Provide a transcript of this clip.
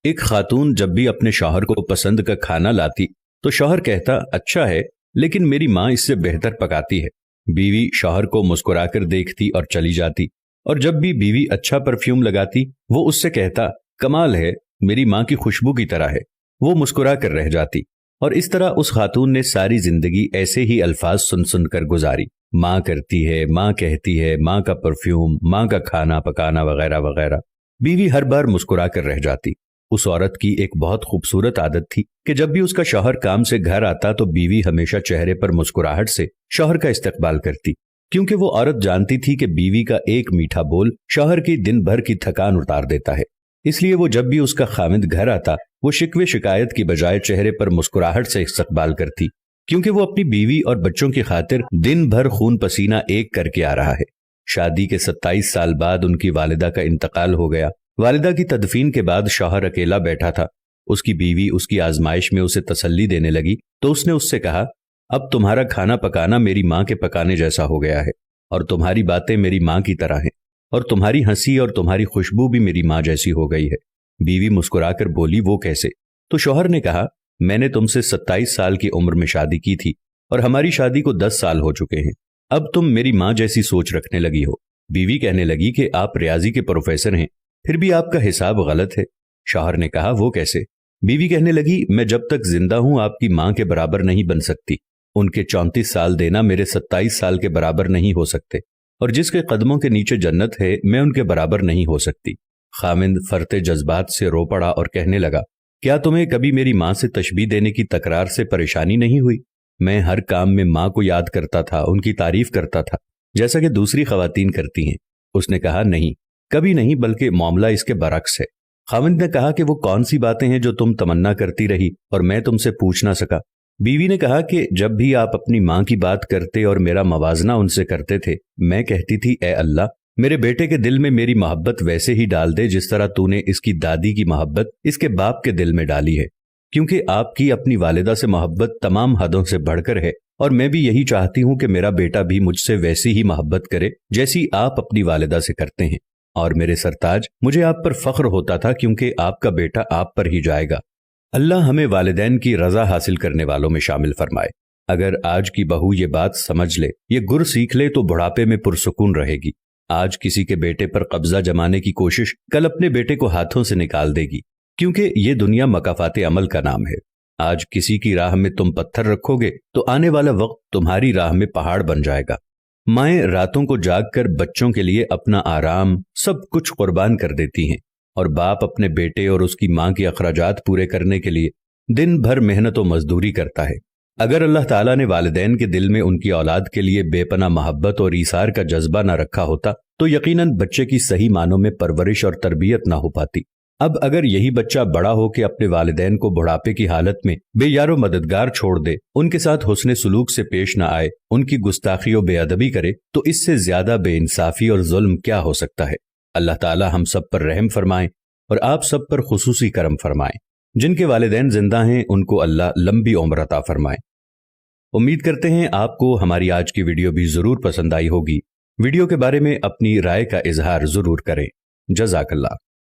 ایک خاتون جب بھی اپنے شوہر کو پسند کا کھانا لاتی تو شوہر کہتا اچھا ہے لیکن میری ماں اس سے بہتر پکاتی ہے۔ بیوی شوہر کو مسکرا کر دیکھتی اور چلی جاتی، اور جب بھی بیوی اچھا پرفیوم لگاتی وہ اس سے کہتا کمال ہے، میری ماں کی خوشبو کی طرح ہے۔ وہ مسکرا کر رہ جاتی، اور اس طرح اس خاتون نے ساری زندگی ایسے ہی الفاظ سن سن کر گزاری، ماں کرتی ہے، ماں کہتی ہے، ماں کا پرفیوم، ماں کا کھانا پکانا وغیرہ وغیرہ۔ بیوی ہر بار مسکرا کر رہ جاتی۔ اس عورت کی ایک بہت خوبصورت عادت تھی کہ جب بھی اس کا شوہر کام سے گھر آتا تو بیوی ہمیشہ چہرے پر مسکراہٹ سے شوہر کا استقبال کرتی، کیونکہ وہ عورت جانتی تھی کہ بیوی کا ایک میٹھا بول شوہر کی دن بھر کی تھکان اتار دیتا ہے۔ اس لیے وہ جب بھی اس کا خاوند گھر آتا وہ شکوے شکایت کی بجائے چہرے پر مسکراہٹ سے استقبال کرتی، کیونکہ وہ اپنی بیوی اور بچوں کی خاطر دن بھر خون پسینہ ایک کر کے آ رہا ہے۔ شادی کے 27 سال بعد ان کی والدہ کا انتقال ہو گیا۔ والدہ کی تدفین کے بعد شوہر اکیلا بیٹھا تھا۔ اس کی بیوی اس کی آزمائش میں اسے تسلی دینے لگی تو اس نے اس سے کہا، اب تمہارا کھانا پکانا میری ماں کے پکانے جیسا ہو گیا ہے، اور تمہاری باتیں میری ماں کی طرح ہیں، اور تمہاری ہنسی اور تمہاری خوشبو بھی میری ماں جیسی ہو گئی ہے۔ بیوی مسکرا کر بولی، وہ کیسے؟ تو شوہر نے کہا، میں نے تم سے 27 سال کی عمر میں شادی کی تھی اور ہماری شادی کو 10 سال ہو چکے ہیں، اب تم میری ماں جیسی سوچ رکھنے لگی ہو۔ بیوی کہنے لگی کہ آپ ریاضی کے پروفیسر ہیں، پھر بھی آپ کا حساب غلط ہے۔ شوہر نے کہا، وہ کیسے؟ بیوی کہنے لگی، میں جب تک زندہ ہوں آپ کی ماں کے برابر نہیں بن سکتی، ان کے 34 سال دینا میرے 27 سال کے برابر نہیں ہو سکتے، اور جس کے قدموں کے نیچے جنت ہے میں ان کے برابر نہیں ہو سکتی۔ خاوند فرتے جذبات سے رو پڑا اور کہنے لگا، کیا تمہیں کبھی میری ماں سے تشبیہ دینے کی تکرار سے پریشانی نہیں ہوئی؟ میں ہر کام میں ماں کو یاد کرتا تھا، ان کی تعریف کرتا تھا جیسا کہ دوسری خواتین کرتی ہیں۔ اس نے کہا، نہیں، کبھی نہیں، بلکہ معاملہ اس کے برعکس ہے۔ خاوند نے کہا کہ وہ کون سی باتیں ہیں جو تم تمنا کرتی رہی اور میں تم سے پوچھ نہ سکا؟ بیوی نے کہا کہ جب بھی آپ اپنی ماں کی بات کرتے اور میرا موازنہ ان سے کرتے تھے، میں کہتی تھی، اے اللہ، میرے بیٹے کے دل میں میری محبت ویسے ہی ڈال دے جس طرح تو نے اس کی دادی کی محبت اس کے باپ کے دل میں ڈالی ہے، کیونکہ آپ کی اپنی والدہ سے محبت تمام حدوں سے بڑھ کر ہے، اور میں بھی یہی چاہتی ہوں کہ میرا بیٹا بھی مجھ سے ویسی ہی محبت کرے جیسی آپ اپنی والدہ سے کرتے ہیں۔ اور میرے سرتاج، مجھے آپ پر فخر ہوتا تھا کیونکہ آپ کا بیٹا آپ پر ہی جائے گا۔ اللہ ہمیں والدین کی رضا حاصل کرنے والوں میں شامل فرمائے۔ اگر آج کی بہو یہ بات سمجھ لے، یہ گر سیکھ لے تو بڑھاپے میں پرسکون رہے گی۔ آج کسی کے بیٹے پر قبضہ جمانے کی کوشش کل اپنے بیٹے کو ہاتھوں سے نکال دے گی، کیونکہ یہ دنیا مکافات عمل کا نام ہے۔ آج کسی کی راہ میں تم پتھر رکھو گے تو آنے والا وقت تمہاری راہ میں پہاڑ بن جائے گا۔ مائیں راتوں کو جاگ کر بچوں کے لیے اپنا آرام سب کچھ قربان کر دیتی ہیں، اور باپ اپنے بیٹے اور اس کی ماں کے اخراجات پورے کرنے کے لیے دن بھر محنت و مزدوری کرتا ہے۔ اگر اللہ تعالیٰ نے والدین کے دل میں ان کی اولاد کے لیے بے پناہ محبت اور ایثار کا جذبہ نہ رکھا ہوتا تو یقیناً بچے کی صحیح معنوں میں پرورش اور تربیت نہ ہو پاتی۔ اب اگر یہی بچہ بڑا ہو کے اپنے والدین کو بڑھاپے کی حالت میں بے یار و مددگار چھوڑ دے، ان کے ساتھ حسن سلوک سے پیش نہ آئے، ان کی گستاخی و بے ادبی کرے، تو اس سے زیادہ بے انصافی اور ظلم کیا ہو سکتا ہے؟ اللہ تعالی ہم سب پر رحم فرمائیں اور آپ سب پر خصوصی کرم فرمائیں۔ جن کے والدین زندہ ہیں ان کو اللہ لمبی عمر عطا فرمائے۔ امید کرتے ہیں آپ کو ہماری آج کی ویڈیو بھی ضرور پسند آئی ہوگی۔ ویڈیو کے بارے میں اپنی رائے کا اظہار ضرور کریں۔ جزاک اللہ۔